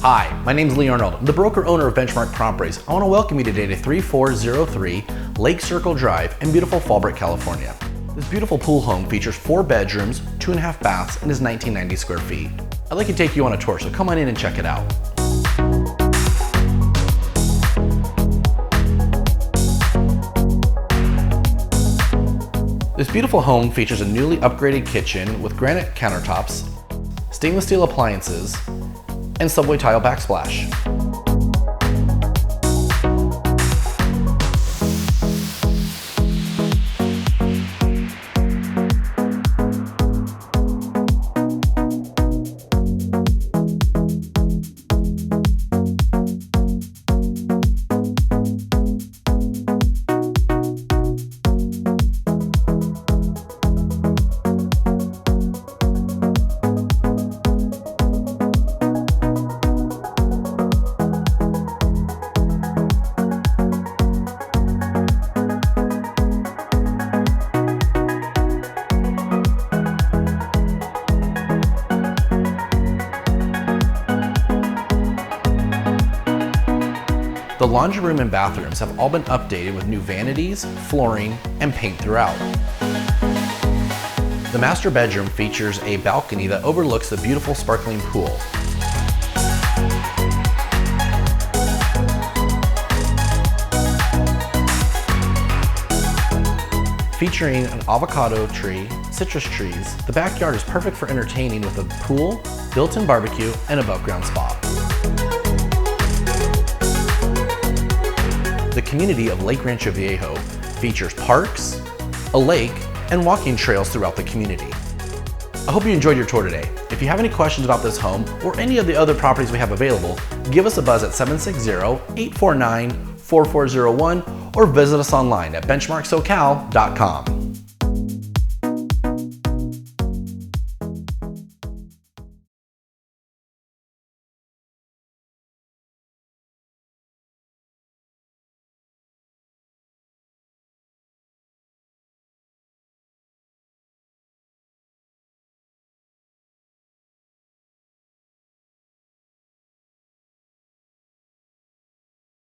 Hi, my name is Lee Arnold. I'm the broker owner of Benchmark Properties. I want to welcome you today to 3403 Lake Circle Drive in beautiful Fallbrook, California. This beautiful pool home features 4 bedrooms, 2.5 baths, and is 1990 square feet. I'd like to take you on a tour, so come on in and check it out. This beautiful home features a newly upgraded kitchen with granite countertops, stainless steel appliances, and subway tile backsplash. The laundry room and bathrooms have all been updated with new vanities, flooring, and paint throughout. The master bedroom features a balcony that overlooks the beautiful sparkling pool. Featuring an avocado tree, citrus trees, the backyard is perfect for entertaining with a pool, built-in barbecue, and above-ground spa. The community of Lake Rancho Viejo features parks, a lake, and walking trails throughout the community. I hope you enjoyed your tour today. If you have any questions about this home or any of the other properties we have available, give us a buzz at 760-849-4401 or visit us online at benchmarksocal.com.